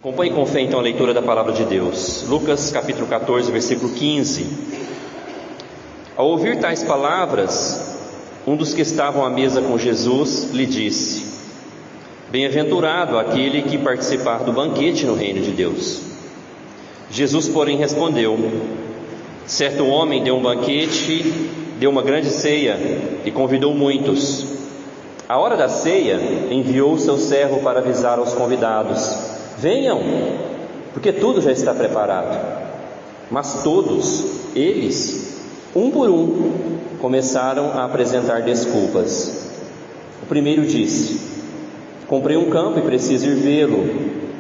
Acompanhe com fé então a leitura da palavra de Deus. Lucas capítulo 14, versículo 15. Ao ouvir tais palavras, um dos que estavam à mesa com Jesus lhe disse: Bem-aventurado aquele que participar do banquete no reino de Deus. Jesus, porém, respondeu: Certo homem deu um banquete, deu uma grande ceia e convidou muitos. À hora da ceia, enviou o seu servo para avisar aos convidados: Venham, porque tudo já está preparado. Mas todos eles, um por um, começaram a apresentar desculpas. O primeiro disse: Comprei um campo e preciso ir vê-lo,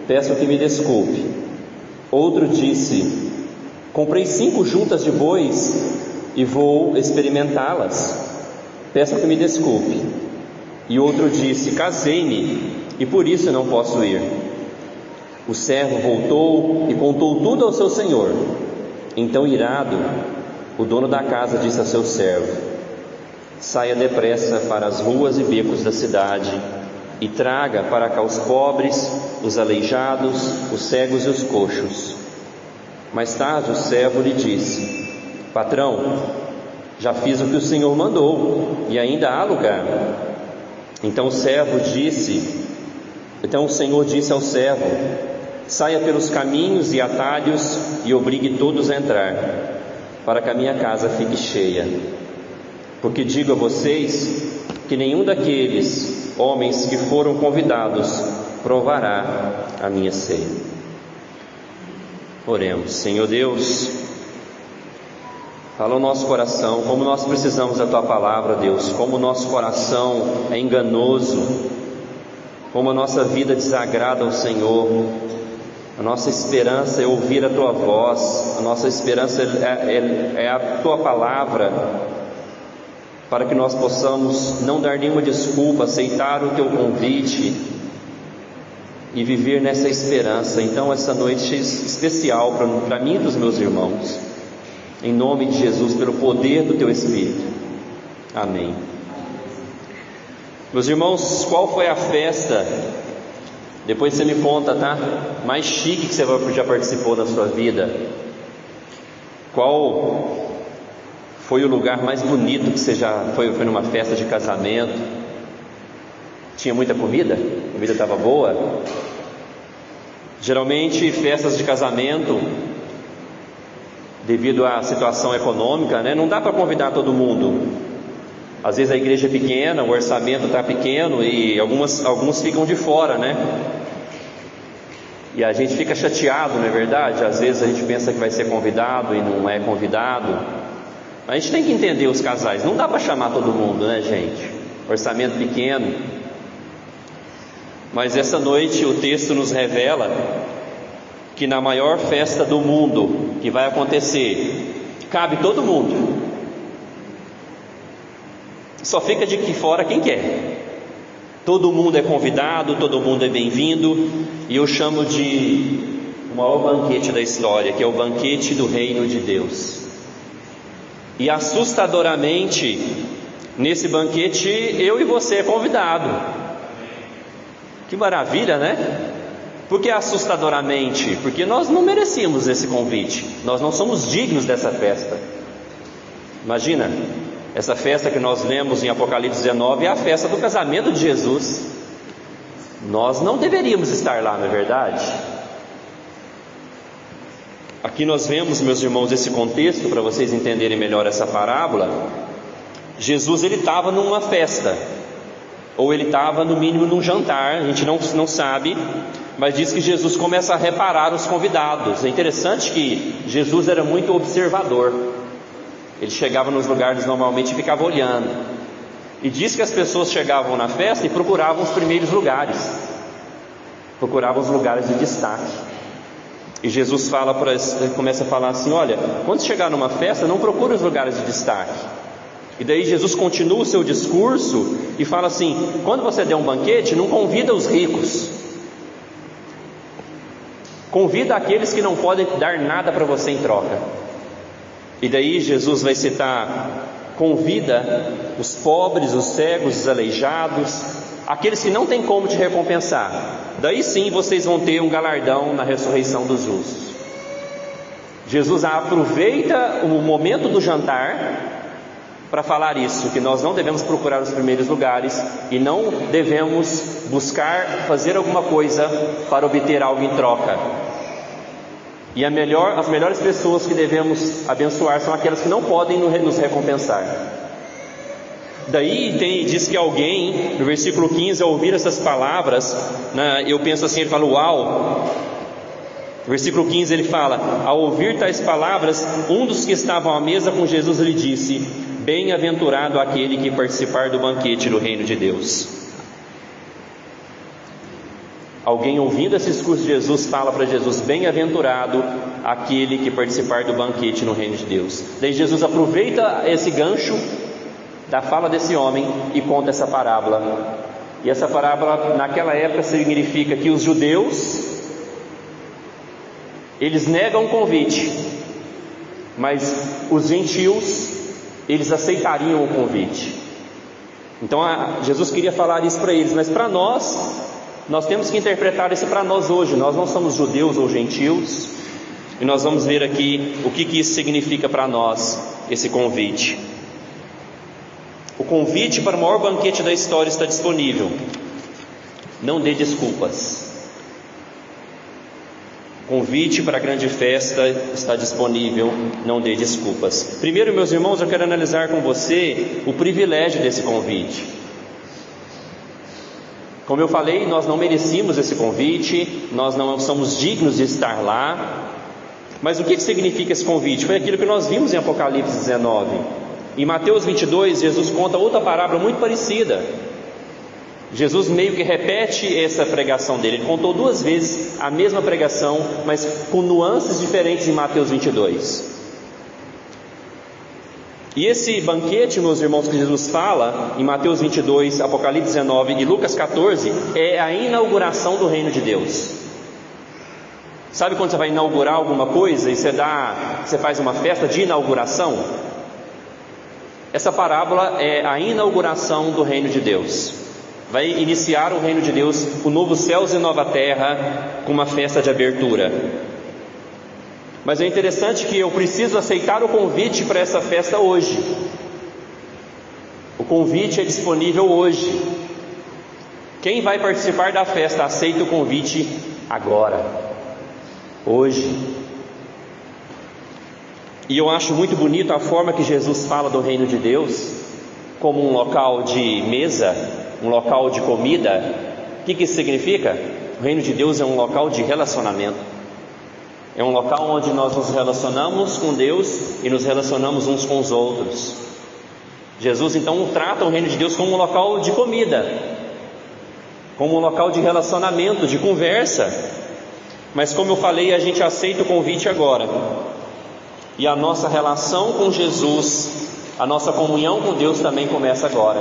peço que me desculpe. Outro disse: Comprei 5 juntas de bois e vou experimentá-las, peço que me desculpe. E outro disse: Casei-me e por isso não posso ir. O servo voltou e contou tudo ao seu senhor. Então, irado, o dono da casa disse ao seu servo: Saia depressa para as ruas e becos da cidade e traga para cá os pobres, os aleijados, os cegos e os coxos. Mais tarde o servo lhe disse: Patrão, já fiz o que o senhor mandou e ainda há lugar. Então o senhor disse ao servo: Saia pelos caminhos e atalhos e obrigue todos a entrar, para que a minha casa fique cheia. Porque digo a vocês que nenhum daqueles homens que foram convidados provará a minha ceia. Oremos. Senhor Deus, fala ao nosso coração, como nós precisamos da Tua palavra, Deus, como o nosso coração é enganoso, como a nossa vida desagrada ao Senhor. A nossa esperança é ouvir a Tua voz, a nossa esperança é a Tua palavra, para que nós possamos não dar nenhuma desculpa, aceitar o Teu convite e viver nessa esperança. Então essa noite é especial para mim e dos meus irmãos, em nome de Jesus, pelo poder do Teu Espírito. Amém. Meus irmãos, qual foi a festa, depois você me conta, tá? Mais chique que você já participou na sua vida? Qual foi o lugar mais bonito que você já foi numa festa de casamento? Tinha muita comida? A comida estava boa? Geralmente festas de casamento, devido à situação econômica, né, não dá para convidar todo mundo. Às vezes a igreja é pequena, o orçamento está pequeno e alguns ficam de fora, né? E a gente fica chateado, não é verdade? Às vezes a gente pensa que vai ser convidado e não é convidado. A gente tem que entender os casais, não dá para chamar todo mundo, né, gente? Orçamento pequeno. Mas essa noite o texto nos revela que na maior festa do mundo que vai acontecer, cabe todo mundo. Só fica de que fora quem quer. Todo mundo é convidado, todo mundo é bem-vindo. E eu chamo de o maior banquete da história, que é o banquete do reino de Deus. E assustadoramente, nesse banquete, eu e você é convidado. Que maravilha, né? Por que assustadoramente? Porque nós não merecíamos esse convite. Nós não somos dignos dessa festa. Imagina, essa festa que nós lemos em Apocalipse 19 é a festa do casamento de Jesus. Nós não deveríamos estar lá, não é verdade? Aqui nós vemos, meus irmãos, esse contexto, para vocês entenderem melhor essa parábola. Jesus, ele estava numa festa, ou ele estava no mínimo num jantar, a gente não sabe, mas diz que Jesus começa a reparar os convidados. É interessante que Jesus era muito observador. Ele chegava nos lugares normalmente e ficava olhando. E diz que as pessoas chegavam na festa e procuravam os primeiros lugares, procuravam os lugares de destaque. E Jesus começa a falar assim: olha, quando chegar numa festa, não procure os lugares de destaque. E daí Jesus continua o seu discurso e fala assim: quando você der um banquete, não convida os ricos, convida aqueles que não podem dar nada para você em troca. E daí Jesus vai citar: convida os pobres, os cegos, os aleijados, aqueles que não têm como te recompensar. Daí sim vocês vão ter um galardão na ressurreição dos justos. Jesus aproveita o momento do jantar para falar isso, que nós não devemos procurar os primeiros lugares e não devemos buscar fazer alguma coisa para obter algo em troca. E as melhores pessoas que devemos abençoar são aquelas que não podem nos recompensar. Daí diz que alguém, no versículo 15, ao ouvir essas palavras, eu penso assim, ele fala, uau. No versículo 15 ele fala, ao ouvir tais palavras, um dos que estavam à mesa com Jesus lhe disse, bem-aventurado aquele que participar do banquete do reino de Deus. Alguém ouvindo esse discurso de Jesus fala para Jesus, bem-aventurado aquele que participar do banquete no reino de Deus. Daí Jesus aproveita esse gancho da fala desse homem e conta essa parábola. E essa parábola naquela época significa que os judeus, eles negam o convite, mas os gentios, eles aceitariam o convite. Então Jesus queria falar isso para eles, mas para nós temos que interpretar isso para nós hoje. Nós não somos judeus ou gentios, e nós vamos ver aqui o que isso significa para nós, esse convite. O convite para o maior banquete da história está disponível. Não dê desculpas. O convite para a grande festa está disponível. Não dê desculpas. Primeiro, meus irmãos, eu quero analisar com você o privilégio desse convite. Como eu falei, nós não merecíamos esse convite, nós não somos dignos de estar lá. Mas o que significa esse convite? Foi aquilo que nós vimos em Apocalipse 19. Em Mateus 22, Jesus conta outra parábola muito parecida. Jesus meio que repete essa pregação dele. Ele contou 2 vezes a mesma pregação, mas com nuances diferentes em Mateus 22. E esse banquete, meus irmãos, que Jesus fala em Mateus 22, Apocalipse 19 e Lucas 14, é a inauguração do reino de Deus. Sabe quando você vai inaugurar alguma coisa e você faz uma festa de inauguração? Essa parábola é a inauguração do reino de Deus. Vai iniciar o reino de Deus, o novo céus e nova terra, com uma festa de abertura. Mas é interessante que eu preciso aceitar o convite para essa festa hoje. O convite é disponível hoje. Quem vai participar da festa, aceita o convite agora, hoje. E eu acho muito bonito a forma que Jesus fala do reino de Deus como um local de mesa, um local de comida. O que isso significa? O reino de Deus é um local de relacionamento. É um local onde nós nos relacionamos com Deus e nos relacionamos uns com os outros. Jesus então trata o reino de Deus como um local de comida, como um local de relacionamento, de conversa. Mas como eu falei, a gente aceita o convite agora. E a nossa relação com Jesus, a nossa comunhão com Deus também começa agora.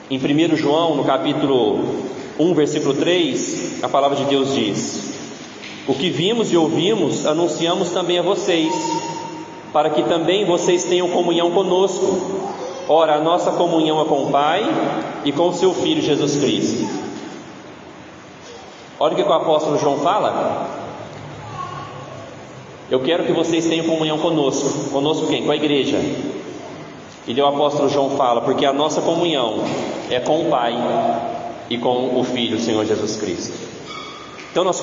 Em 1 João, no capítulo 1, versículo 3, a palavra de Deus diz: o que vimos e ouvimos, anunciamos também a vocês, para que também vocês tenham comunhão conosco. Ora, a nossa comunhão é com o Pai e com o seu Filho Jesus Cristo. Olha o que o apóstolo João fala. Eu quero que vocês tenham comunhão conosco. Conosco quem? Com a igreja. E o apóstolo João fala, porque a nossa comunhão é com o Pai e com o Filho, o Senhor Jesus Cristo. Então nós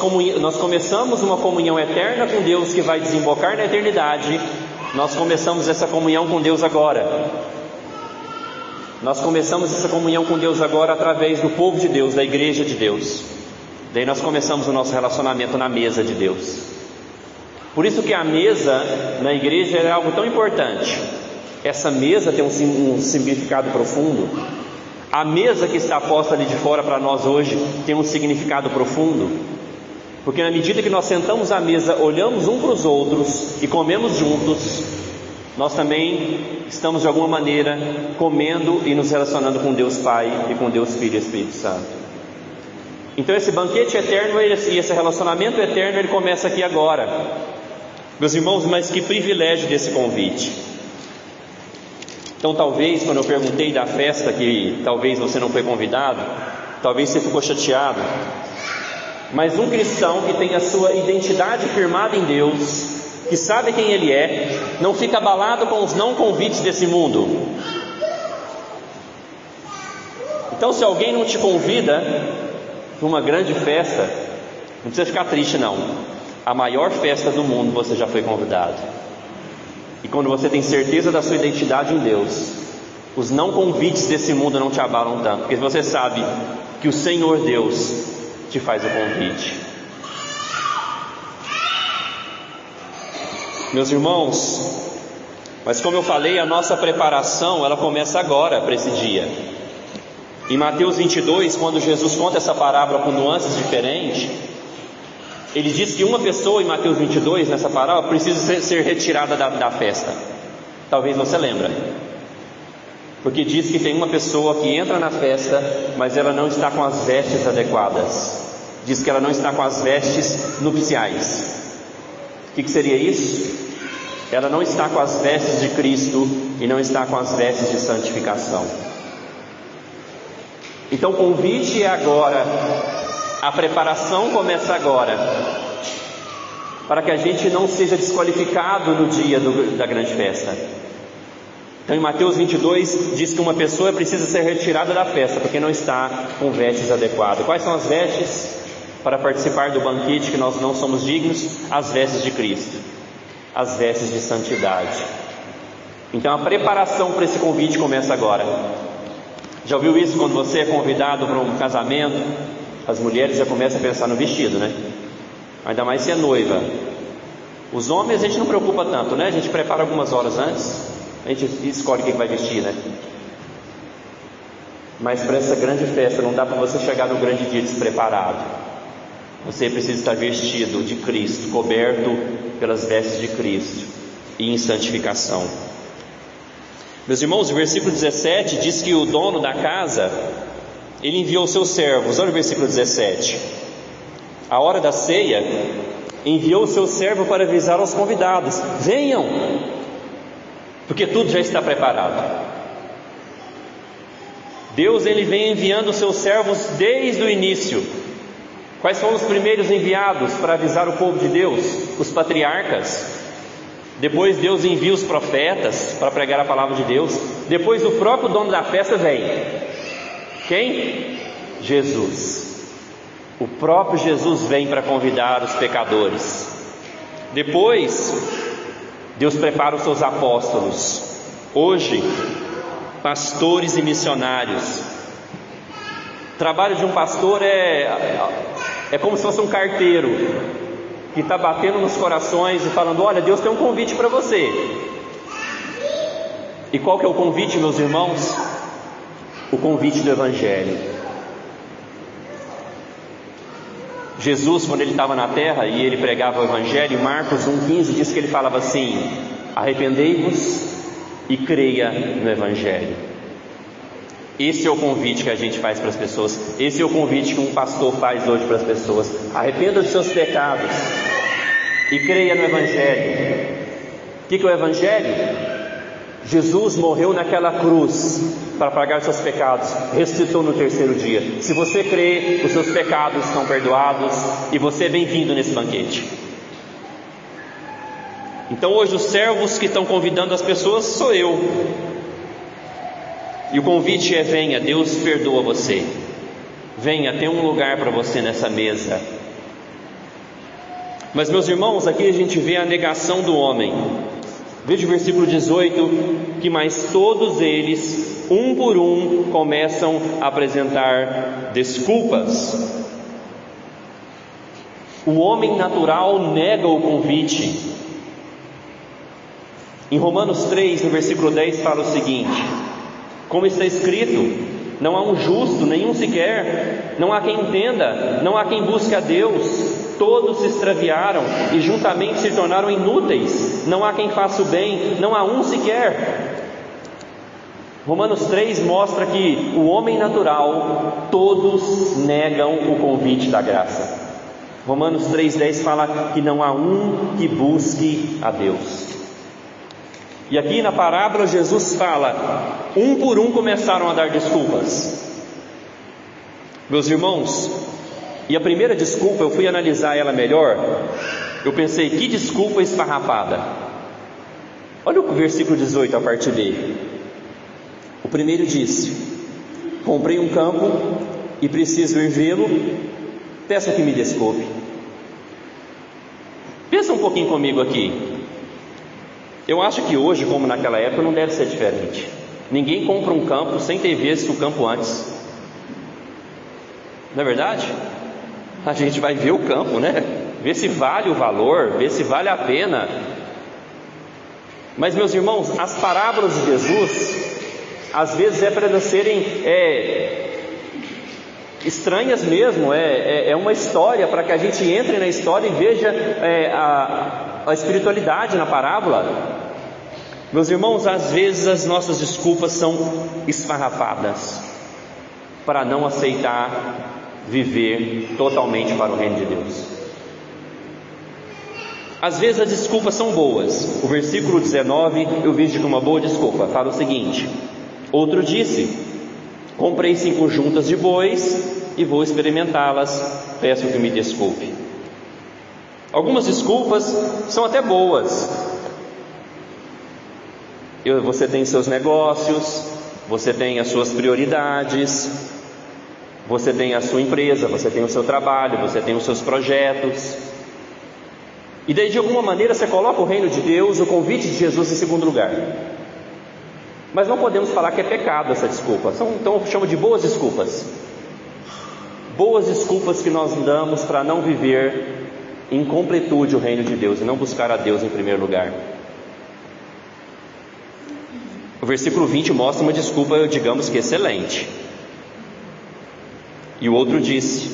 começamos uma comunhão eterna com Deus que vai desembocar na eternidade. Nós começamos essa comunhão com Deus agora. Nós começamos essa comunhão com Deus agora através do povo de Deus, da igreja de Deus. Daí nós começamos o nosso relacionamento na mesa de Deus. Por isso que a mesa na igreja é algo tão importante. Essa mesa tem um significado profundo. A mesa que está posta ali de fora para nós hoje tem um significado profundo. Porque na medida que nós sentamos à mesa, olhamos um para os outros e comemos juntos, nós também estamos de alguma maneira comendo e nos relacionando com Deus Pai e com Deus Filho e Espírito Santo. Então esse banquete eterno e esse relacionamento eterno, ele começa aqui agora. Meus irmãos, mas que privilégio desse convite. Então talvez, quando eu perguntei da festa que talvez você não foi convidado, talvez você ficou chateado. Mas um cristão que tem a sua identidade firmada em Deus, que sabe quem Ele é, não fica abalado com os não convites desse mundo. Então, se alguém não te convida para uma grande festa, não precisa ficar triste não. A maior festa do mundo você já foi convidado. E quando você tem certeza da sua identidade em Deus, os não convites desse mundo não te abalam tanto, porque você sabe que o Senhor Deus te faz o convite. Meus irmãos, mas como eu falei, a nossa preparação ela começa agora para esse dia. Em Mateus 22, quando Jesus conta essa parábola com nuances diferentes, Ele diz que uma pessoa em Mateus 22, nessa parábola, precisa ser retirada da festa. Talvez você lembre. Porque diz que tem uma pessoa que entra na festa, mas ela não está com as vestes adequadas. Diz que ela não está com as vestes nupciais. O que seria isso? Ela não está com as vestes de Cristo e não está com as vestes de santificação. Então o convite é agora. A preparação começa agora, para que a gente não seja desqualificado no dia da grande festa. Então em Mateus 22 diz que uma pessoa precisa ser retirada da festa, porque não está com vestes adequadas. Quais são as vestes? Para participar do banquete que nós não somos dignos, as vestes de Cristo, as vestes de santidade. Então a preparação para esse convite começa agora. Já ouviu isso quando você é convidado para um casamento? As mulheres já começam a pensar no vestido, né? Ainda mais se é noiva. Os homens a gente não preocupa tanto, né? A gente prepara algumas horas antes, a gente escolhe o que vai vestir, né? Mas para essa grande festa não dá para você chegar no grande dia despreparado. Você precisa estar vestido de Cristo, coberto pelas vestes de Cristo e em santificação. Meus irmãos, o versículo 17 diz que o dono da casa, ele enviou seus servos. Olha o versículo 17. A hora da ceia, enviou o seu servo para avisar aos convidados: venham, porque tudo já está preparado. Deus ele vem enviando os seus servos desde o início. Quais foram os primeiros enviados para avisar o povo de Deus? Os patriarcas. Depois Deus envia os profetas para pregar a palavra de Deus. Depois o próprio dono da festa vem. Quem? Jesus. O próprio Jesus vem para convidar os pecadores. Depois Deus prepara os seus apóstolos. Hoje, pastores e missionários. O trabalho de um pastor é como se fosse um carteiro que está batendo nos corações e falando: olha, Deus tem um convite para você. E qual que é o convite, meus irmãos? O convite do Evangelho. Jesus, quando ele estava na terra e ele pregava o Evangelho, em Marcos 1,15 diz que ele falava assim: arrependei-vos e creia no Evangelho. Esse é o convite que a gente faz para as pessoas. Esse é o convite que um pastor faz hoje para as pessoas: arrependa dos seus pecados e creia no Evangelho. O que é o Evangelho? Jesus morreu naquela cruz para pagar seus pecados, ressuscitou no terceiro dia. Se você crê, os seus pecados estão perdoados e você é bem-vindo nesse banquete. Então hoje os servos que estão convidando as pessoas sou eu. E o convite é: venha, Deus perdoa você. Venha, tem um lugar para você nessa mesa. Mas meus irmãos, aqui a gente vê a negação do homem. Veja o versículo 18, que mais todos eles, um por um, começam a apresentar desculpas. O homem natural nega o convite. Em Romanos 3, no versículo 10, fala o seguinte: como está escrito, não há um justo, nenhum sequer, não há quem entenda, não há quem busque a Deus. Todos se extraviaram e juntamente se tornaram inúteis. Não há quem faça o bem, não há um sequer. Romanos 3 mostra que o homem natural, todos negam o convite da graça. Romanos 3,10 fala que não há um que busque a Deus. E aqui na parábola Jesus fala, um por um começaram a dar desculpas. Meus irmãos, e a primeira desculpa, eu fui analisar ela melhor, eu pensei, que desculpa esfarrapada. Olha o versículo 18 a partir dele. O primeiro disse: comprei um campo e preciso ir vê-lo, peço que me desculpe. Pensa um pouquinho comigo aqui. Eu acho que hoje, como naquela época, não deve ser diferente. Ninguém compra um campo sem ter visto o campo antes. Não é verdade? A gente vai ver o campo, né? Ver se vale o valor, ver se vale a pena. Mas, meus irmãos, as parábolas de Jesus, às vezes é para elas serem estranhas mesmo. É uma história para que a gente entre na história e veja a espiritualidade na parábola. Meus irmãos, às vezes as nossas desculpas são esfarrapadas para não aceitar viver totalmente para o reino de Deus. Às vezes as desculpas são boas. O versículo 19 eu vejo como uma boa desculpa. Fala o seguinte: outro disse: comprei 5 juntas de bois e vou experimentá-las, peço que me desculpe. Algumas desculpas são até boas. Você tem seus negócios, você tem as suas prioridades, você tem a sua empresa, você tem o seu trabalho, você tem os seus projetos. E daí, de alguma maneira, você coloca o reino de Deus, o convite de Jesus em segundo lugar. Mas não podemos falar que é pecado essa desculpa. Então eu chamo de boas desculpas. Boas desculpas que nós damos para não viver em completude o reino de Deus e não buscar a Deus em primeiro lugar. O versículo 20 mostra uma desculpa, digamos que excelente. E o outro disse: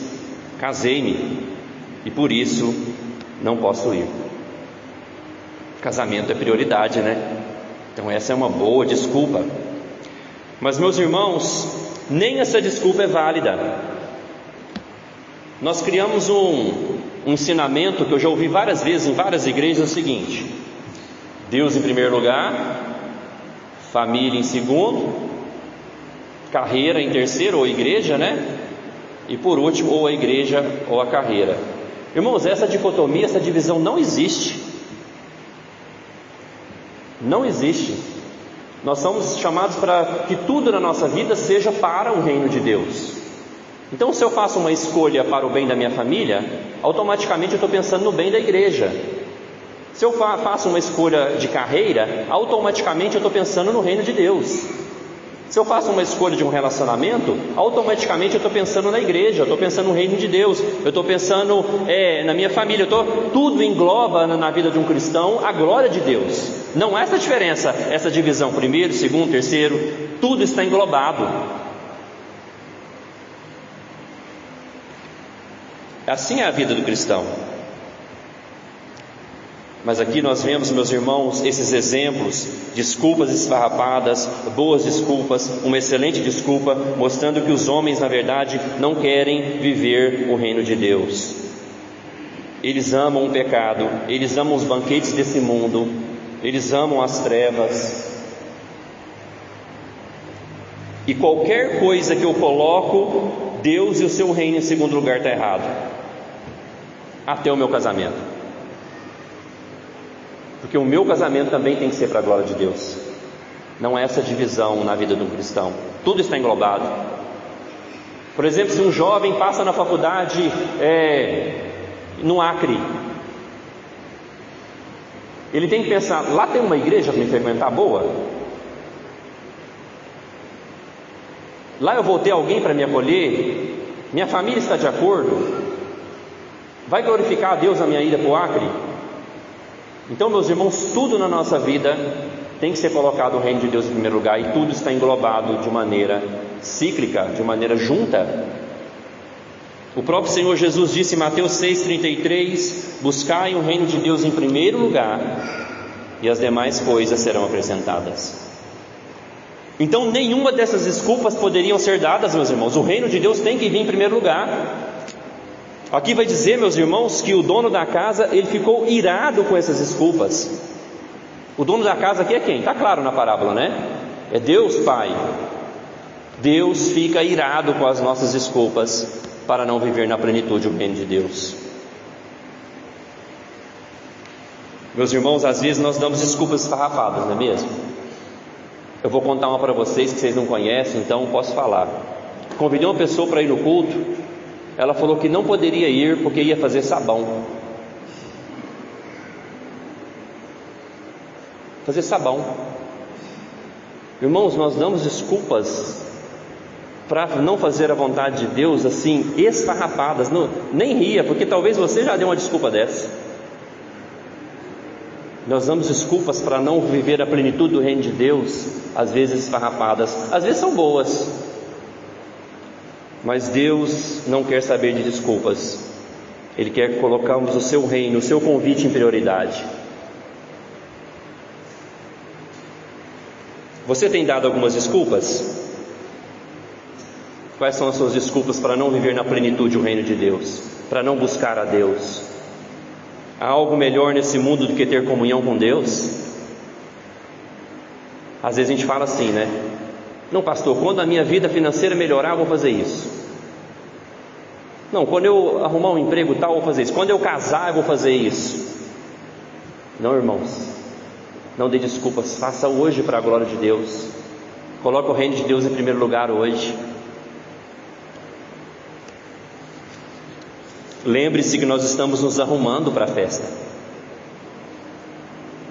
casei-me e por isso não posso ir. Casamento é prioridade, né? Então essa é uma boa desculpa. Mas, meus irmãos, nem essa desculpa é válida. Nós criamos um ensinamento que eu já ouvi várias vezes em várias igrejas: é o seguinte: Deus em primeiro lugar, família em segundo, carreira em terceiro, ou igreja, né? E por último, ou a igreja ou a carreira. Irmãos, essa dicotomia, essa divisão não existe. Não existe. Nós somos chamados para que tudo na nossa vida seja para o reino de Deus. Então, se eu faço uma escolha para o bem da minha família, automaticamente eu estou pensando no bem da igreja. Se eu faço uma escolha de carreira, automaticamente eu estou pensando no reino de Deus. Se eu faço uma escolha de um relacionamento, automaticamente eu estou pensando na igreja, eu estou pensando no reino de Deus, eu estou pensando na minha família, tudo engloba na vida de um cristão a glória de Deus. Não há essa diferença, essa divisão, primeiro, segundo, terceiro, tudo está englobado. Assim é a vida do cristão. Mas aqui nós vemos, meus irmãos, esses exemplos, desculpas esfarrapadas, boas desculpas, uma excelente desculpa, mostrando que os homens, na verdade, não querem viver o reino de Deus. Eles amam o pecado, eles amam os banquetes desse mundo, eles amam as trevas. E qualquer coisa que eu coloco Deus e o seu reino em segundo lugar está errado. Até o meu casamento. Porque o meu casamento também tem que ser para a glória de Deus. Não é essa divisão na vida de um cristão. Tudo está englobado. Por exemplo, se um jovem passa na faculdade no Acre, ele tem que pensar: lá tem uma igreja para me frequentar boa? Lá eu vou ter alguém para me acolher? Minha família está de acordo? Vai glorificar a Deus a minha ida para o Acre? Então, meus irmãos, tudo na nossa vida tem que ser colocado o reino de Deus em primeiro lugar, e tudo está englobado de maneira cíclica, de maneira junta. O próprio Senhor Jesus disse em Mateus 6,33: buscai o reino de Deus em primeiro lugar, e as demais coisas serão acrescentadas. Então, nenhuma dessas desculpas poderiam ser dadas, meus irmãos. O reino de Deus tem que vir em primeiro lugar. Aqui vai dizer, meus irmãos, que o dono da casa, ele ficou irado com essas desculpas. O dono da casa aqui é quem? Está claro na parábola, né? É Deus Pai. Deus fica irado com as nossas desculpas para não viver na plenitude o reino de Deus. Meus irmãos, às vezes nós damos desculpas esfarrapadas, não é mesmo? Eu vou contar uma para vocês que vocês não conhecem, então posso falar. Convidei uma pessoa para ir no culto. Ela falou que não poderia ir porque ia fazer sabão. Fazer sabão. Irmãos, nós damos desculpas para não fazer a vontade de Deus assim, esfarrapadas. Não, nem ria, porque talvez você já deu uma desculpa dessa. Nós damos desculpas para não viver a plenitude do reino de Deus, às vezes esfarrapadas, às vezes são boas, mas Deus não quer saber de desculpas. Ele quer que colocamos o seu reino, o seu convite em prioridade. Você tem dado algumas desculpas? Quais são as suas desculpas para não viver na plenitude o reino de Deus? Para não buscar a Deus? Há algo melhor nesse mundo do que ter comunhão com Deus? Às vezes a gente fala assim, né? Não, pastor, quando a minha vida financeira melhorar, eu vou fazer isso. Não, quando eu arrumar um emprego tal, eu vou fazer isso. Quando eu casar, eu vou fazer isso. Não, irmãos, não dê desculpas, faça hoje para a glória de Deus. Coloque o reino de Deus em primeiro lugar hoje. Lembre-se que nós estamos nos arrumando para a festa.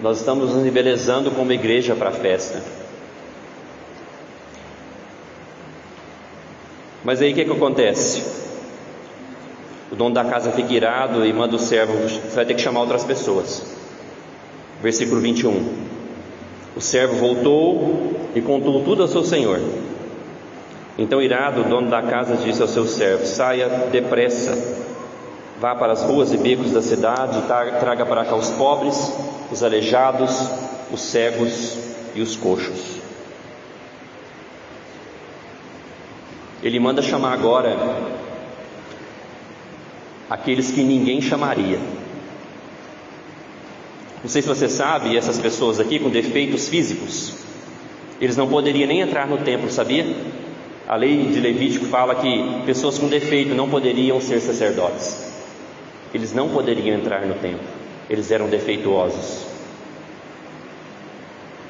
Nós estamos nos embelezando como igreja para a festa. Mas aí o que acontece? O dono da casa fica irado e manda o servo: você vai ter que chamar outras pessoas. Versículo 21. O servo voltou e contou tudo ao seu senhor. Então, irado, o dono da casa disse ao seu servo: saia depressa, vá para as ruas e becos da cidade e traga para cá os pobres, os aleijados, os cegos e os coxos. Ele manda chamar agora aqueles que ninguém chamaria. Não sei se você sabe, essas pessoas aqui com defeitos físicos, eles não poderiam nem entrar no templo, sabia? A lei de Levítico fala que pessoas com defeito não poderiam ser sacerdotes. Eles não poderiam entrar no templo, eles eram defeituosos,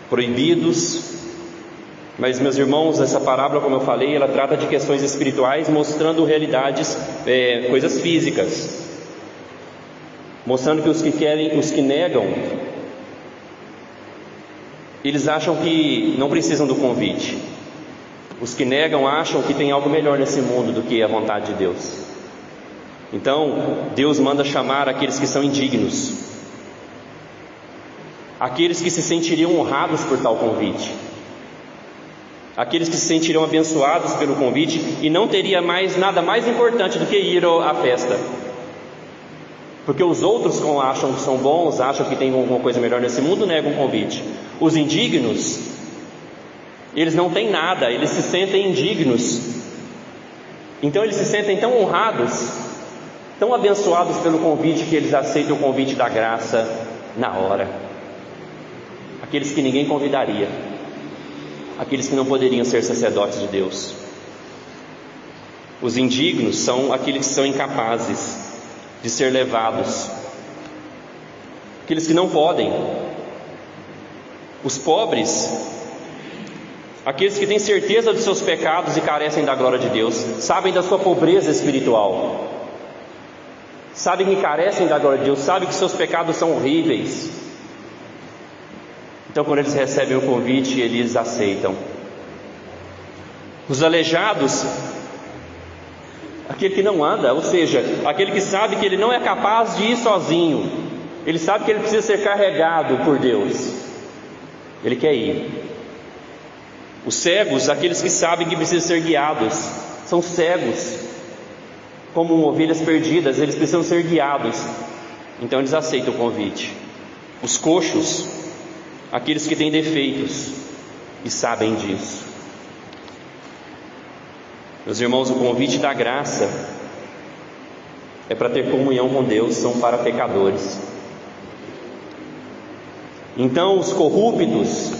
proibidos. Mas, meus irmãos, essa parábola, como eu falei, ela trata de questões espirituais, mostrando realidades, coisas físicas, mostrando que os que negam, eles acham que não precisam do convite. Os que negam acham que tem algo melhor nesse mundo do que a vontade de Deus. Então, Deus manda chamar aqueles que são indignos, aqueles que se sentiriam honrados por tal convite, aqueles que se sentiriam abençoados pelo convite e não teria mais nada mais importante do que ir à festa, porque os outros, como acham que são bons, acham que tem alguma coisa melhor nesse mundo, negam o convite. Os indignos, eles não têm nada, eles se sentem indignos, então eles se sentem tão honrados, tão abençoados pelo convite, que eles aceitam o convite da graça na hora. Aqueles que ninguém convidaria, aqueles que não poderiam ser sacerdotes de Deus. Os indignos são aqueles que são incapazes de ser levados, aqueles que não podem. Os pobres, aqueles que têm certeza dos seus pecados e carecem da glória de Deus, sabem da sua pobreza espiritual, sabem que carecem da glória de Deus, sabem que seus pecados são horríveis. Então, quando eles recebem o convite, eles aceitam. Os aleijados, aquele que não anda, ou seja, aquele que sabe que ele não é capaz de ir sozinho, ele sabe que ele precisa ser carregado por Deus, ele quer ir. Os cegos, aqueles que sabem que precisam ser guiados, são cegos, como ovelhas perdidas, eles precisam ser guiados, então eles aceitam o convite. Os coxos, aqueles que têm defeitos e sabem disso. Meus irmãos, o convite da graça é para ter comunhão com Deus, são para pecadores. Então os corruptos,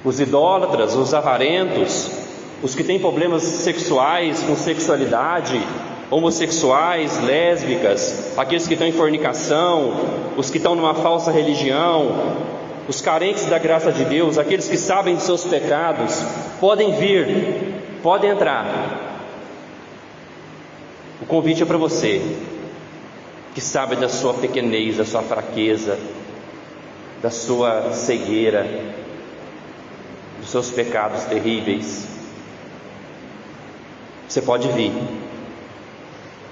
os idólatras, os avarentos, os que têm problemas sexuais, com sexualidade, homossexuais, lésbicas, aqueles que estão em fornicação, os que estão numa falsa religião, os carentes da graça de Deus, aqueles que sabem de seus pecados, podem vir, podem entrar. O convite é para você, que sabe da sua pequenez, da sua fraqueza, da sua cegueira, dos seus pecados terríveis. Você pode vir.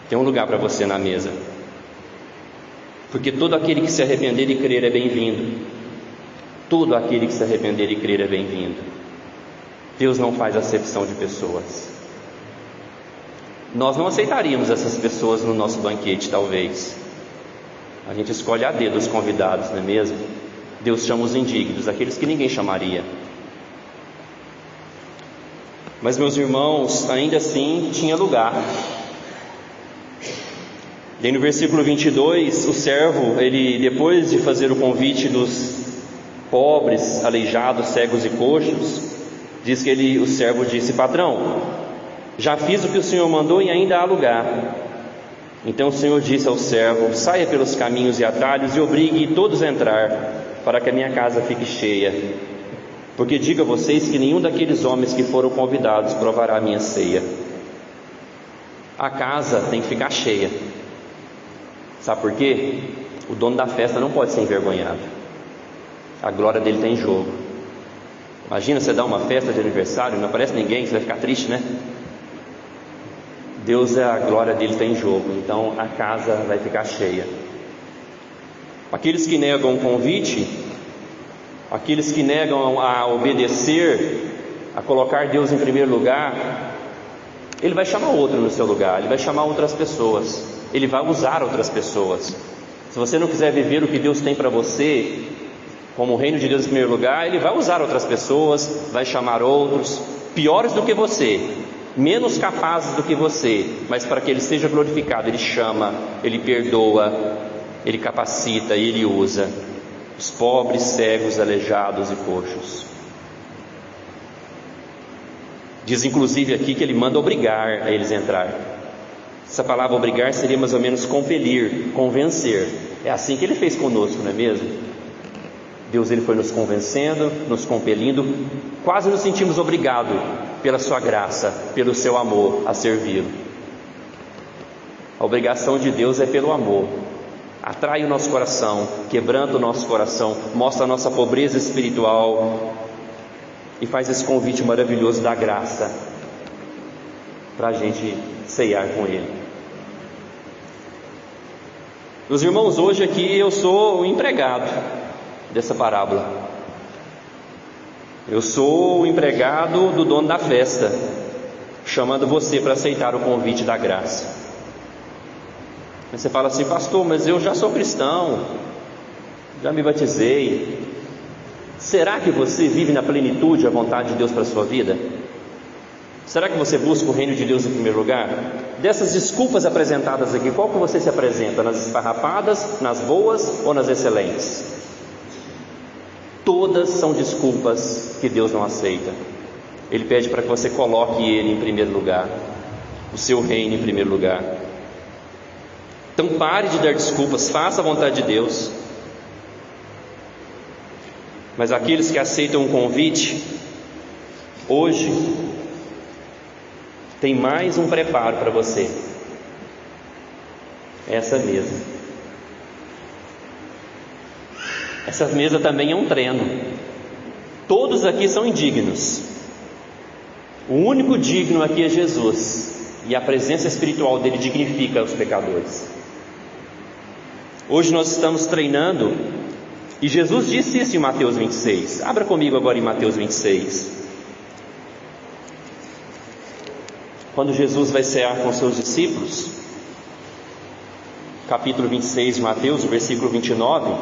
Tem um lugar para você na mesa. Porque todo aquele que se arrepender e crer é bem-vindo. Todo aquele que se arrepender e crer é bem-vindo. Deus não faz acepção de pessoas. Nós não aceitaríamos essas pessoas no nosso banquete, talvez. A gente escolhe a dedo os convidados, não é mesmo? Deus chama os indignos, aqueles que ninguém chamaria. Mas, meus irmãos, ainda assim tinha lugar. E aí no versículo 22, o servo, ele, depois de fazer o convite dos pobres, aleijados, cegos e coxos, diz que o servo disse: patrão, já fiz o que o Senhor mandou e ainda há lugar. Então o Senhor disse ao servo: saia pelos caminhos e atalhos e obrigue todos a entrar, para que a minha casa fique cheia. Porque digo a vocês que nenhum daqueles homens que foram convidados provará a minha ceia. A casa tem que ficar cheia. Sabe por quê? O dono da festa não pode ser envergonhado. A glória dele está em jogo. Imagina você dar uma festa de aniversário, não aparece ninguém, você vai ficar triste, né? Deus, a glória dele está em jogo, então a casa vai ficar cheia. Aqueles que negam o convite, aqueles que negam a obedecer, a colocar Deus em primeiro lugar, Ele vai chamar outro no seu lugar, Ele vai chamar outras pessoas, Ele vai usar outras pessoas. Se você não quiser viver o que Deus tem para você, como o reino de Deus em primeiro lugar, Ele vai usar outras pessoas, vai chamar outros, piores do que você, menos capazes do que você, mas para que Ele seja glorificado, Ele chama, Ele perdoa, Ele capacita e Ele usa os pobres, cegos, aleijados e coxos. Diz inclusive aqui que Ele manda obrigar a eles a entrar. Essa palavra obrigar seria mais ou menos compelir, convencer. É assim que Ele fez conosco, não é mesmo? Deus, Ele foi nos convencendo, nos compelindo, quase nos sentimos obrigados pela sua graça, pelo seu amor a servi-lo. A obrigação de Deus é pelo amor. Atrai o nosso coração, quebranta o nosso coração, mostra a nossa pobreza espiritual e faz esse convite maravilhoso da graça para a gente ceiar com Ele. Meus irmãos, hoje aqui eu sou o empregado dessa parábola. Eu sou o empregado do dono da festa, chamando você para aceitar o convite da graça. Você fala assim: pastor, mas eu já sou cristão, já me batizei. Será que você vive na plenitude a vontade de Deus para a sua vida? Será que você busca o reino de Deus em primeiro lugar? Dessas desculpas apresentadas aqui, qual que você se apresenta? Nas esfarrapadas, nas boas ou nas excelentes? Todas são desculpas que Deus não aceita. Ele pede para que você coloque Ele em primeiro lugar, o seu reino em primeiro lugar. Então pare de dar desculpas, faça a vontade de Deus. Mas aqueles que aceitam o convite, hoje, tem mais um preparo para você. Essa mesa. Essa mesa também é um treino. Todos aqui são indignos. O único digno aqui é Jesus. E a presença espiritual dele dignifica os pecadores. Hoje nós estamos treinando, e Jesus disse isso em Mateus 26. Abra comigo agora em Mateus 26. Quando Jesus vai cear com seus discípulos, capítulo 26 de Mateus, versículo 29,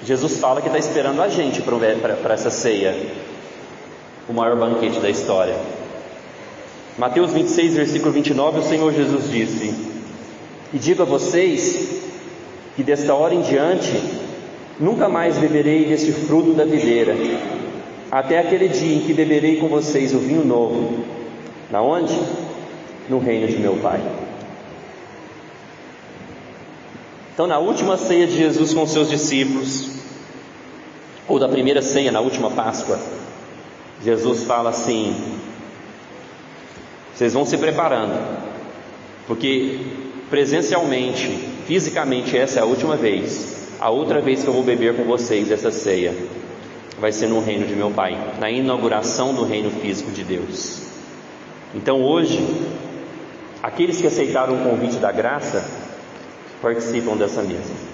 Jesus fala que está esperando a gente para essa ceia, o maior banquete da história. Mateus 26, versículo 29, o Senhor Jesus disse: e digo a vocês que desta hora em diante nunca mais beberei desse fruto da videira, até aquele dia em que beberei com vocês o vinho novo. Na onde? No reino de meu Pai. Então, na última ceia de Jesus com seus discípulos, ou da primeira ceia, na última Páscoa, Jesus fala assim: vocês vão se preparando, porque presencialmente, fisicamente, essa é a última vez. A outra vez que eu vou beber com vocês essa ceia vai ser no reino de meu Pai, na inauguração do reino físico de Deus. Então hoje, aqueles que aceitaram o convite da graça participam dessa mesa.